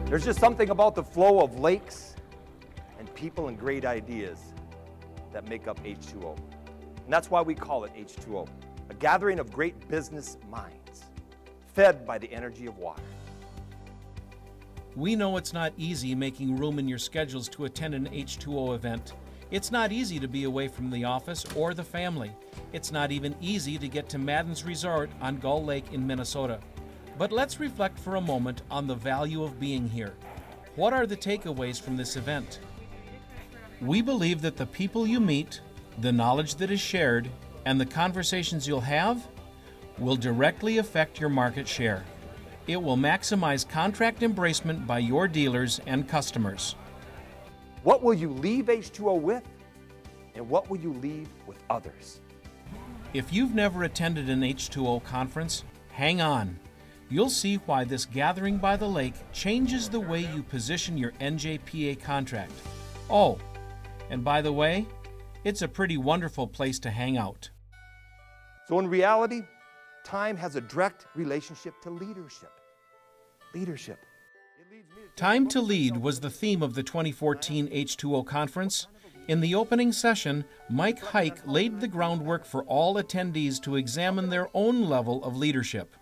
There's just something about the flow of lakes and people and great ideas that make up H2O. And that's why we call it H2O, a gathering of great business minds, fed by the energy of water. We know it's not easy making room in your schedules to attend an H2O event. It's not easy to be away from the office or the family. It's not even easy to get to Madden's Resort on Gull Lake in Minnesota. But let's reflect for a moment on the value of being here. What are the takeaways from this event? We believe that the people you meet, the knowledge that is shared, and the conversations you'll have will directly affect your market share. It will maximize contract embracement by your dealers and customers. What will you leave H2O with, and what will you leave with others? If you've never attended an H2O conference, hang on. You'll see why this gathering by the lake changes the way you position your NJPA contract. Oh, and by the way, it's a pretty wonderful place to hang out. So in reality, time has a direct relationship to leadership. Leadership. Time to Lead was the theme of the 2014 H2O conference. In the opening session, Mike Hike laid the groundwork for all attendees to examine their own level of leadership.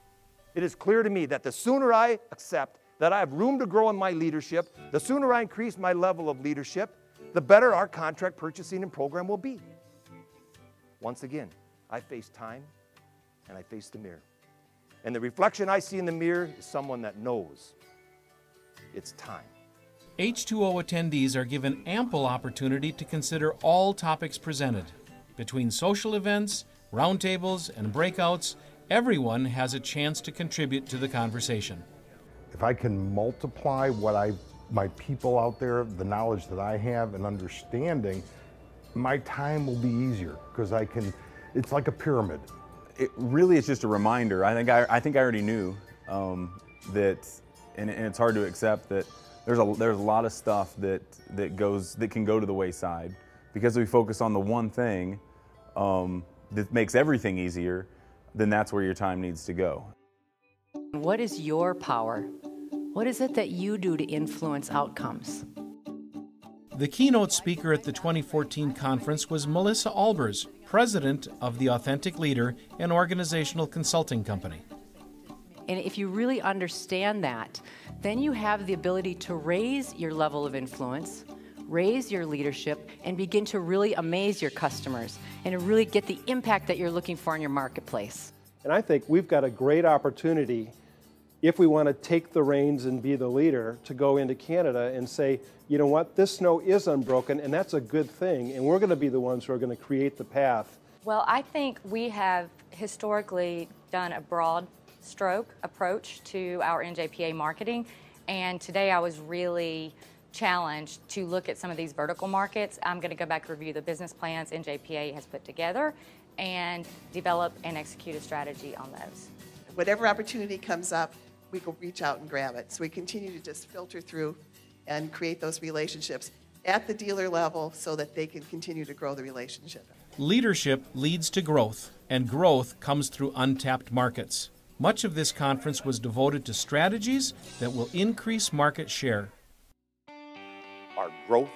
It is clear to me that the sooner I accept that I have room to grow in my leadership, the sooner I increase my level of leadership, the better our contract purchasing and program will be. Once again, I face time and I face the mirror. And the reflection I see in the mirror is someone that knows it's time. H2O attendees are given ample opportunity to consider all topics presented. Between social events, roundtables, and breakouts, everyone has a chance to contribute to the conversation. If I can multiply my people out there, the knowledge that I have and understanding, my time will be easier because it's like a pyramid. It really is just a reminder. I think I already knew that, and it's hard to accept that there's a lot of stuff that can go to the wayside because we focus on the one thing that makes everything easier. Then that's where your time needs to go. What is your power? What is it that you do to influence outcomes? The keynote speaker at the 2014 conference was Melissa Albers, president of The Authentic Leader, an organizational consulting company. And if you really understand that, then you have the ability to raise your level of influence, raise your leadership, and begin to really amaze your customers and to really get the impact that you're looking for in your marketplace. And I think we've got a great opportunity, if we want to take the reins and be the leader, to go into Canada and say, you know what, this snow is unbroken, and that's a good thing, and we're going to be the ones who are going to create the path. Well, I think we have historically done a broad stroke approach to our NJPA marketing, and today I was really challenged to look at some of these vertical markets. I'm going to go back and review the business plans NJPA has put together and develop and execute a strategy on those. Whatever opportunity comes up, we go reach out and grab it. So we continue to just filter through and create those relationships at the dealer level so that they can continue to grow the relationship. Leadership leads to growth, and growth comes through untapped markets. Much of this conference was devoted to strategies that will increase market share. Our growth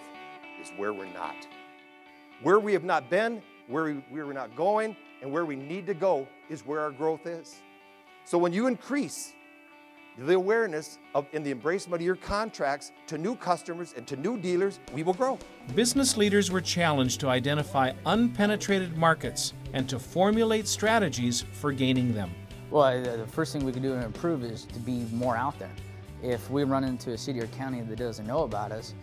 is where we're not. Where we have not been, where we're not going, and where we need to go is where our growth is. So when you increase the awareness in the embracement of your contracts to new customers and to new dealers, we will grow. Business leaders were challenged to identify unpenetrated markets and to formulate strategies for gaining them. Well, the first thing we can do to improve is to be more out there. If we run into a city or county that doesn't know about us,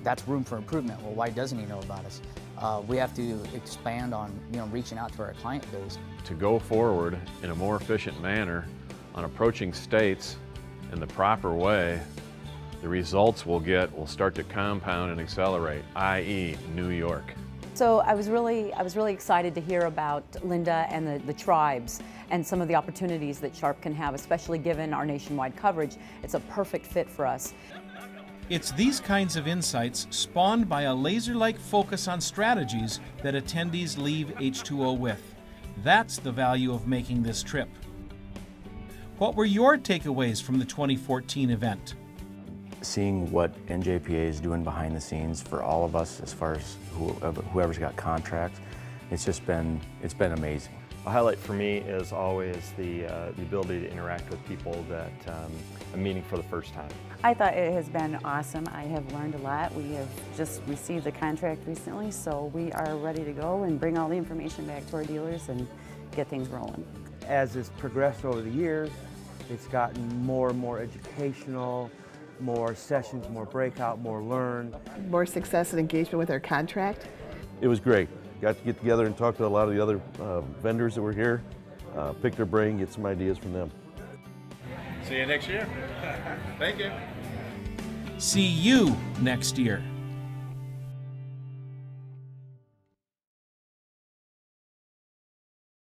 that's room for improvement. Well, why doesn't he know about us? We have to expand on, reaching out to our client base. To go forward in a more efficient manner on approaching states in the proper way, the results we'll get will start to compound and accelerate, i.e. New York. So I was really excited to hear about Linda and the tribes and some of the opportunities that Sharp can have, especially given our nationwide coverage. It's a perfect fit for us. It's these kinds of insights spawned by a laser-like focus on strategies that attendees leave H2O with. That's the value of making this trip. What were your takeaways from the 2014 event? Seeing what NJPA is doing behind the scenes for all of us, as far as whoever's got contracts, it's been amazing. A highlight for me is always the ability to interact with people that I'm meeting for the first time. I thought it has been awesome. I have learned a lot. We have just received the contract recently, so we are ready to go and bring all the information back to our dealers and get things rolling. As it's progressed over the years, it's gotten more and more educational, more sessions, more breakout, more learn. More success and engagement with our contract. It was great. Got to get together and talk to a lot of the other vendors that were here, pick their brain, get some ideas from them. See you next year. Thank you. See you next year.